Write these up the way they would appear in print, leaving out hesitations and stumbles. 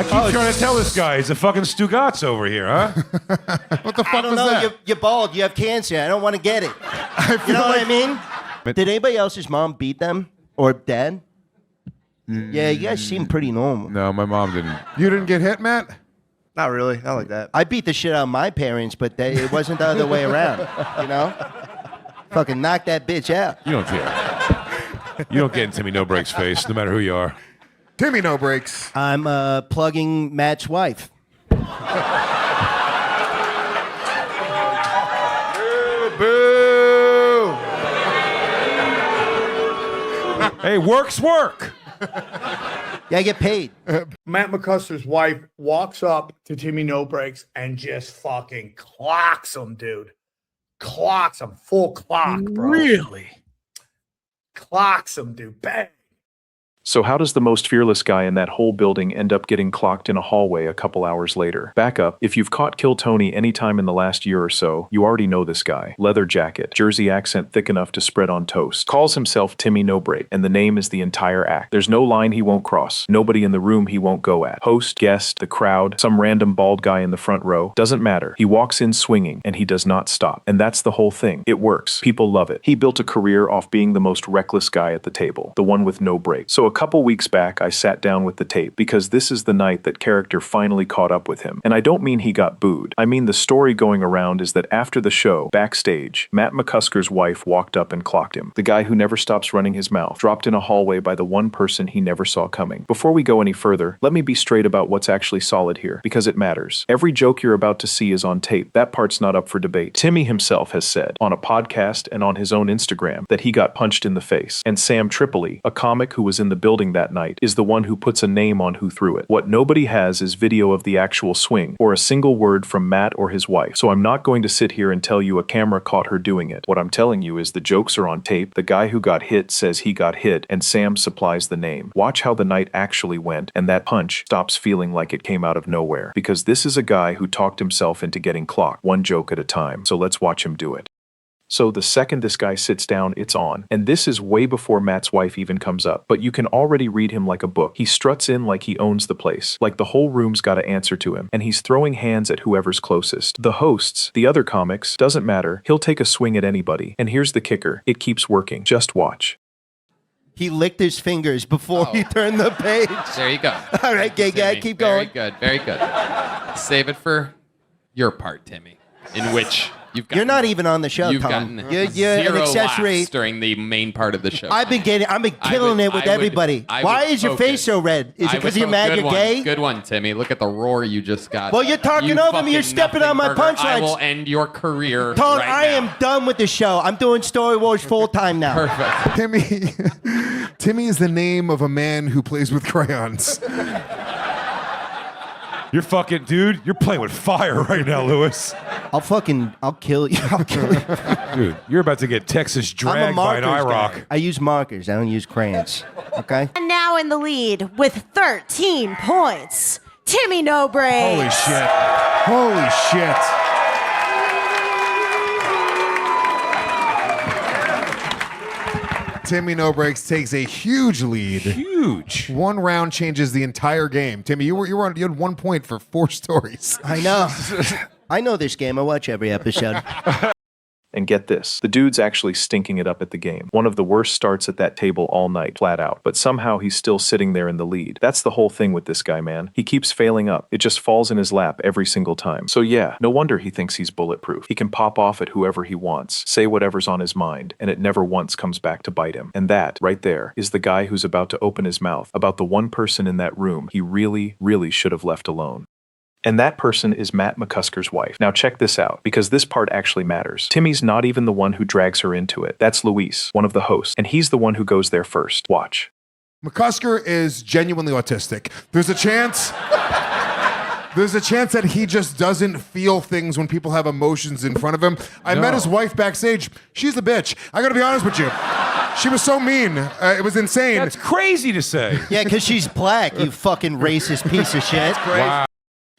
I keep trying to tell this guy he's a fucking Stugatz over here, huh? What the fuck I don't was know. that? You're bald. You have cancer. I don't want to get it. You know what I mean? Did anybody else's mom beat them or dad? Yeah, you guys seem pretty normal. No, my mom didn't. You didn't get hit, Matt? Not really. Not like that. I beat the shit out of my parents, but it wasn't the other way around. You know? Fucking knock that bitch out. You don't care. You don't get in Timmy No Breaks face, no matter who you are. Timmy No Breaks. I'm plugging Matt's wife. Boo! Hey, work's work. Yeah, I get paid. Matt McCusker's wife walks up to Timmy No Breaks and just fucking clocks him, dude. Clocks him. Full clock, bro. Really? Clocks him, dude. Bang. So how does the most fearless guy in that whole building end up getting clocked in a hallway a couple hours later? Back up, if you've caught Kill Tony anytime in the last year or so, you already know this guy. Leather jacket, Jersey accent thick enough to spread on toast. Calls himself Timmy No Break, and the name is the entire act. There's no line he won't cross, nobody in the room he won't go at. Host, guest, the crowd, some random bald guy in the front row, doesn't matter. He walks in swinging, and he does not stop. And that's the whole thing. It works. People love it. He built a career off being the most reckless guy at the table, the one with no break. So a couple weeks back, I sat down with the tape because this is the night that character finally caught up with him. And I don't mean he got booed. I mean the story going around is that after the show, backstage, Matt McCusker's wife walked up and clocked him. The guy who never stops running his mouth, dropped in a hallway by the one person he never saw coming. Before we go any further, let me be straight about what's actually solid here, because it matters. Every joke you're about to see is on tape. That part's not up for debate. Timmy himself has said, on a podcast and on his own Instagram, that he got punched in the face. And Sam Tripoli, a comic who was in the building that night, is the one who puts a name on who threw it. What nobody has is video of the actual swing, or a single word from Matt or his wife. So I'm not going to sit here and tell you a camera caught her doing it. What I'm telling you is the jokes are on tape, the guy who got hit says he got hit, and Sam supplies the name. Watch how the night actually went, and that punch stops feeling like it came out of nowhere. Because this is a guy who talked himself into getting clocked, one joke at a time. So let's watch him do it. So the second this guy sits down, it's on. And this is way before Matt's wife even comes up. But you can already read him like a book. He struts in like he owns the place. Like the whole room's got to answer to him. And he's throwing hands at whoever's closest. The hosts, the other comics, doesn't matter. He'll take a swing at anybody. And here's the kicker. It keeps working. Just watch. He licked his fingers before he turned the page. There you go. All right, gay guy, keep going. Very good. Very good. Save it for your part, Timmy, in which you've gotten, You're not even on the show, you've Tom. gotten You're zero an accessory. laughs during the main part of the show. I've been killing it with everybody. Why is your face so red? Is it because you're mad you're gay? Good one, Timmy. Look at the roar you just got. Well, you're talking over me. You're stepping on my punchlines. I will end your career Tone, right I now. am done with the show. I'm doing Story Wars full time now. Perfect. Timmy is the name of a man who plays with crayons. You're fucking, dude, you're playing with fire right now, Lewis. I'll kill you. I'll kill you. Dude, you're about to get Texas dragged by an IROC. I use markers. I don't use crayons. Okay? And now in the lead with 13 points, Timmy No Breaks. Holy shit. Holy shit. Timmy No Breaks takes a huge lead. Huge. One round changes the entire game. Timmy, you had 1 point for 4 stories. I know. I know this game. I watch every episode. And get this, the dude's actually stinking it up at the game. One of the worst starts at that table all night, flat out. But somehow he's still sitting there in the lead. That's the whole thing with this guy, man. He keeps failing up. It just falls in his lap every single time. So yeah, no wonder he thinks he's bulletproof. He can pop off at whoever he wants, say whatever's on his mind, and it never once comes back to bite him. And that, right there, is the guy who's about to open his mouth about the one person in that room he really, really should have left alone. And that person is Matt McCusker's wife. Now check this out, because this part actually matters. Timmy's not even the one who drags her into it. That's Luis, one of the hosts, and he's the one who goes there first. Watch. McCusker is genuinely autistic. There's a chance that he just doesn't feel things when people have emotions in front of him. I met his wife backstage. She's a bitch. I gotta be honest with you. She was so mean. It was insane. That's crazy to say. Yeah, because she's black, you fucking racist piece of shit. Wow.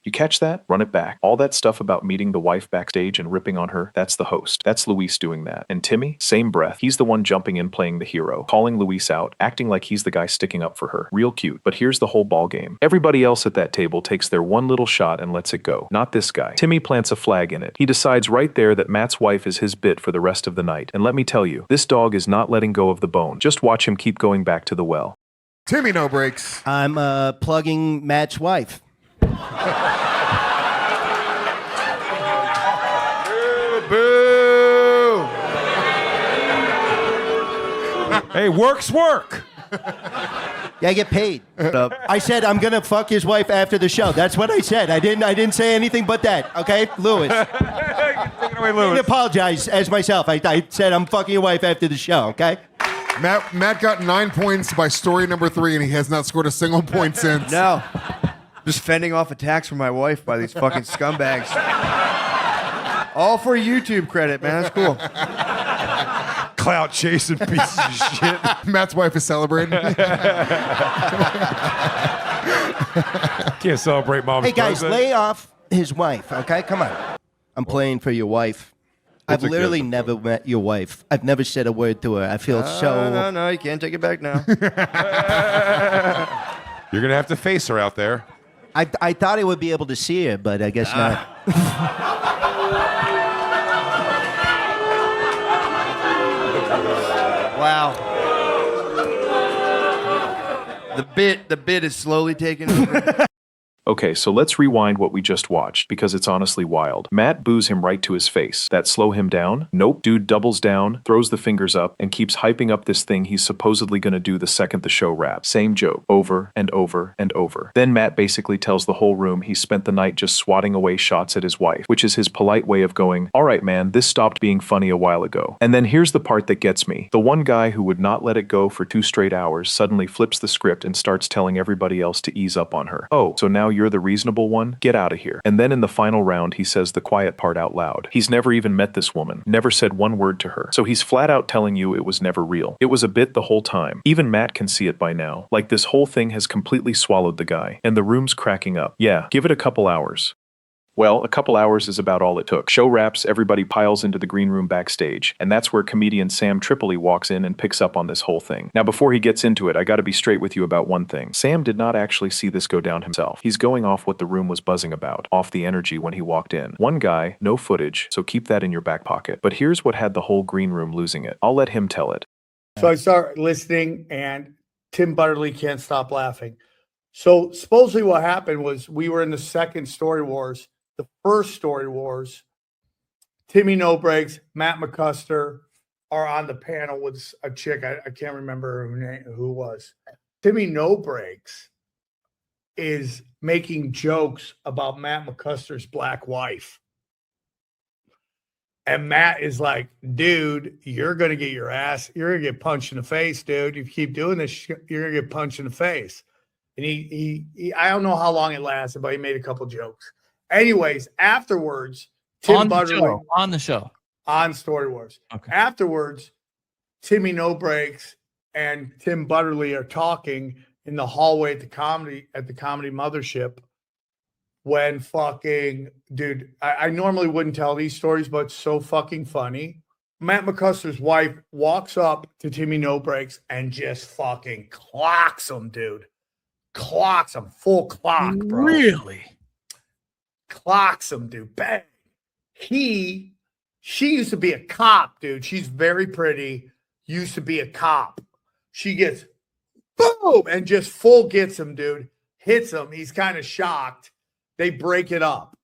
You catch that? Run it back. All that stuff about meeting the wife backstage and ripping on her, that's the host. That's Luis doing that. And Timmy, same breath. He's the one jumping in playing the hero, calling Luis out, acting like he's the guy sticking up for her. Real cute. But here's the whole ball game. Everybody else at that table takes their one little shot and lets it go. Not this guy. Timmy plants a flag in it. He decides right there that Matt's wife is his bit for the rest of the night. And let me tell you, this dog is not letting go of the bone. Just watch him keep going back to the well. Timmy No Breaks. I'm plugging Matt's wife. Boo! Hey, work's work. Yeah, I get paid. I said I'm gonna fuck his wife after the show. That's what I said. I didn't say anything but that. Okay, Louis. Take it away, I Louis. didn't apologize as myself. I said I'm fucking your wife after the show. Okay. Matt got 9 points by story number 3, and he has not scored a single point since. No. Just fending off attacks from my wife by these fucking scumbags. All for YouTube credit, man. That's cool. Clout chasing pieces of shit. Matt's wife is celebrating. Can't celebrate mom's Hey guys, birthday. lay off his wife. Okay, come on. I'm playing for your wife. I've a literally gift. never met your wife. I've never said a word to her. I feel so. No, you can't take it back now. You're gonna have to face her out there. I thought I would be able to see her, but I guess not. Wow. The bit is slowly taking over. Okay, so let's rewind what we just watched, because it's honestly wild. Matt boos him right to his face. That slow him down? Nope. Dude doubles down, throws the fingers up, and keeps hyping up this thing he's supposedly gonna do the second the show wraps. Same joke, over and over and over. Then Matt basically tells the whole room he spent the night just swatting away shots at his wife, which is his polite way of going, alright man, this stopped being funny a while ago. And then here's the part that gets me. The one guy who would not let it go for 2 straight hours suddenly flips the script and starts telling everybody else to ease up on her. Oh, so now you're the reasonable one? Get out of here. And then in the final round, he says the quiet part out loud. He's never even met this woman, never said one word to her. So he's flat out telling you it was never real. It was a bit the whole time. Even Matt can see it by now. Like this whole thing has completely swallowed the guy. And the room's cracking up. Yeah, give it a couple hours. Well, a couple hours is about all it took. Show wraps, everybody piles into the green room backstage, and that's where comedian Sam Tripoli walks in and picks up on this whole thing. Now, before he gets into it, I gotta be straight with you about one thing. Sam did not actually see this go down himself. He's going off what the room was buzzing about, off the energy when he walked in. One guy, no footage, so keep that in your back pocket. But here's what had the whole green room losing it. I'll let him tell it. So I start listening, and Tim Butterly can't stop laughing. So supposedly what happened was we were in the second Story Wars. The first Story Wars, Timmy No Breaks, Matt McCusker are on the panel with a chick. I can't remember who it was. Timmy No Breaks is making jokes about Matt McCusker's black wife. And Matt is like, dude, you're going to get you're going to get punched in the face, dude. If you keep doing this, you're going to get punched in the face. And he I don't know how long it lasted, but he made a couple jokes. Anyways, afterwards, Tim Butterly on the show on Story Wars. Okay. Afterwards, Timmy No Breaks and Tim Butterly are talking in the hallway at the comedy mothership. When fucking dude, I normally wouldn't tell these stories, but it's so fucking funny. Matt McCusker's wife walks up to Timmy No Breaks and just fucking clocks him, dude. Clocks him, full clock, bro. Really? Clocks him, dude. Bang. She used to be a cop, dude. She's very pretty. Used to be a cop. She gets boom and just full gets him, dude. Hits him. He's kind of shocked. They break it up.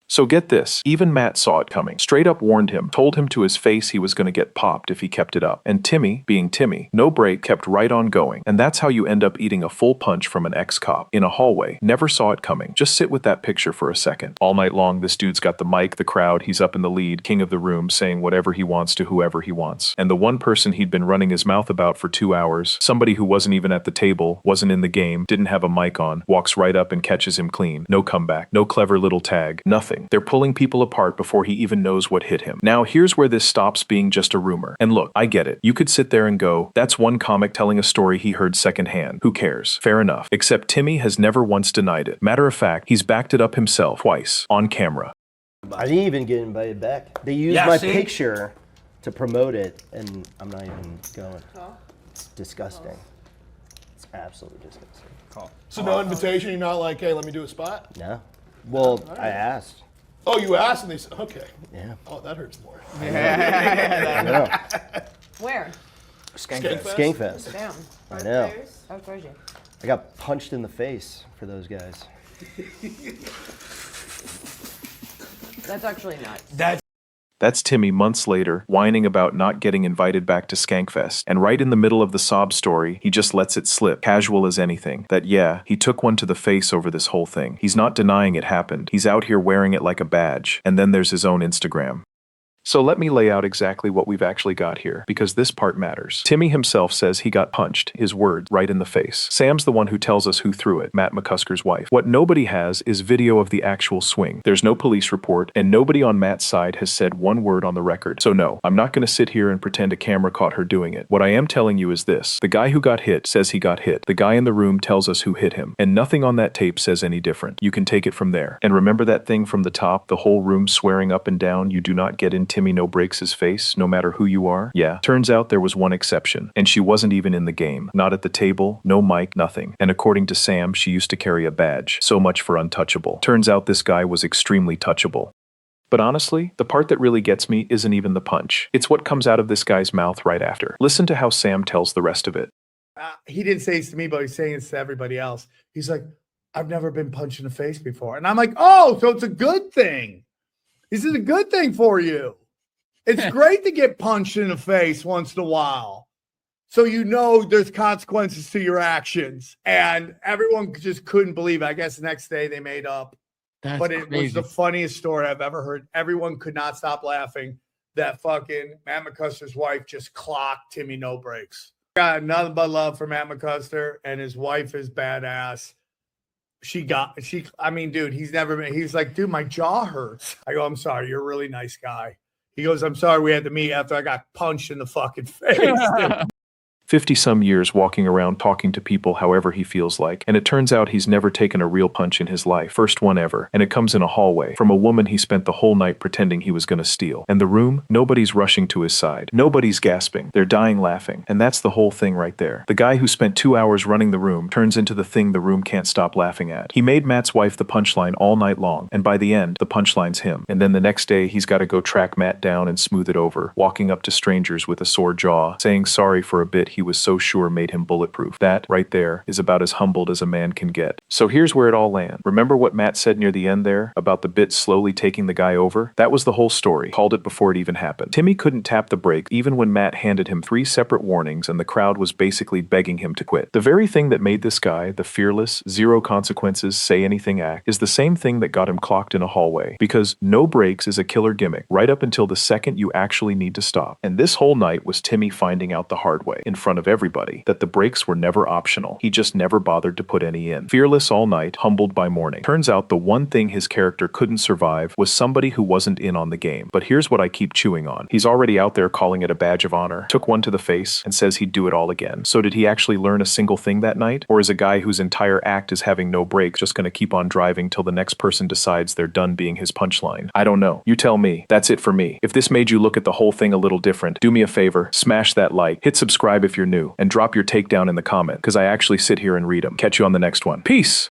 So get this, even Matt saw it coming, straight up warned him, told him to his face he was going to get popped if he kept it up. And Timmy, being Timmy, no break, kept right on going. And that's how you end up eating a full punch from an ex-cop in a hallway. Never saw it coming. Just sit with that picture for a second. All night long, this dude's got the mic, the crowd, he's up in the lead, king of the room, saying whatever he wants to whoever he wants. And the one person he'd been running his mouth about for 2 hours, somebody who wasn't even at the table, wasn't in the game, didn't have a mic on, walks right up and catches him clean. No comeback, no clever little tag, nothing. building. They're pulling people apart before he even knows what hit him. Now, here's where this stops being just a rumor. And look, I get it. You could sit there and go, that's one comic telling a story he heard secondhand. Who cares? Fair enough. Except Timmy has never once denied it. Matter of fact, he's backed it up himself twice, on camera. I didn't even get invited back. They used my picture to promote it, and I'm not even going. It's disgusting. It's absolutely disgusting. So no invitation? You're not like, hey, let me do a spot? No. Well, I asked. Oh, you asked and they said, okay. Yeah. Oh, that hurts more. I know. Where? Skankfest. Damn. I know. How crazy. I got punched in the face for those guys. That's actually nuts. That's Timmy months later, whining about not getting invited back to Skankfest. And right in the middle of the sob story, he just lets it slip, casual as anything, that yeah, he took one to the face over this whole thing. He's not denying it happened. He's out here wearing it like a badge. And then there's his own Instagram. So let me lay out exactly what we've actually got here, because this part matters. Timmy himself says he got punched, his words, right in the face. Sam's the one who tells us who threw it, Matt McCusker's wife. What nobody has is video of the actual swing. There's no police report, and nobody on Matt's side has said one word on the record. So no, I'm not going to sit here and pretend a camera caught her doing it. What I am telling you is this. The guy who got hit says he got hit. The guy in the room tells us who hit him. And nothing on that tape says any different. You can take it from there. And remember that thing from the top, the whole room swearing up and down, you do not get in Timmy No Breaks' face, no matter who you are? Yeah, turns out there was one exception, and she wasn't even in the game. Not at the table, no mic, nothing. And according to Sam, she used to carry a badge. So much for untouchable. Turns out this guy was extremely touchable. But honestly, the part that really gets me isn't even the punch. It's what comes out of this guy's mouth right after. Listen to how Sam tells the rest of it. He didn't say it to me, but he's saying it to everybody else. He's like, I've never been punched in the face before. And I'm like, oh, so it's a good thing. This is a good thing for you. It's great to get punched in the face once in a while. So you know there's consequences to your actions. And everyone just couldn't believe it. I guess the next day they made up. But it was the funniest story I've ever heard. Everyone could not stop laughing that fucking Matt McCusker's wife just clocked Timmy No Breaks. Got nothing but love for Matt McCusker, and his wife is badass. I mean, dude, he's like, dude, my jaw hurts. I go, I'm sorry, you're a really nice guy. He goes, I'm sorry we had to meet after I got punched in the fucking face. 50-some years walking around talking to people however he feels like, and it turns out he's never taken a real punch in his life. First one ever. And it comes in a hallway from a woman he spent the whole night pretending he was gonna steal. And the room, nobody's rushing to his side. Nobody's gasping. They're dying laughing. And that's the whole thing right there. The guy who spent 2 hours running the room turns into the thing the room can't stop laughing at. He made Matt's wife the punchline all night long, and by the end, the punchline's him. And then the next day, he's gotta go track Matt down and smooth it over, walking up to strangers with a sore jaw, saying sorry for a bit he was so sure made him bulletproof. That, right there, is about as humbled as a man can get. So here's where it all lands. Remember what Matt said near the end there, about the bit slowly taking the guy over? That was the whole story. Called it before it even happened. Timmy couldn't tap the brakes even when Matt handed him 3 separate warnings and the crowd was basically begging him to quit. The very thing that made this guy, the fearless, zero consequences, say anything act, is the same thing that got him clocked in a hallway. Because no brakes is a killer gimmick, right up until the second you actually need to stop. And this whole night was Timmy finding out the hard way, in front of everybody, that the brakes were never optional. He just never bothered to put any in. Fearless all night, humbled by morning. Turns out the one thing his character couldn't survive was somebody who wasn't in on the game. But here's what I keep chewing on. He's already out there calling it a badge of honor, took one to the face, and says he'd do it all again. So did he actually learn a single thing that night? Or is a guy whose entire act is having no brakes just gonna keep on driving till the next person decides they're done being his punchline? I don't know. You tell me. That's it for me. If this made you look at the whole thing a little different, do me a favor, smash that like, hit subscribe if you're new, and drop your takedown in the comment, because I actually sit here and read them. Catch you on the next one. Peace!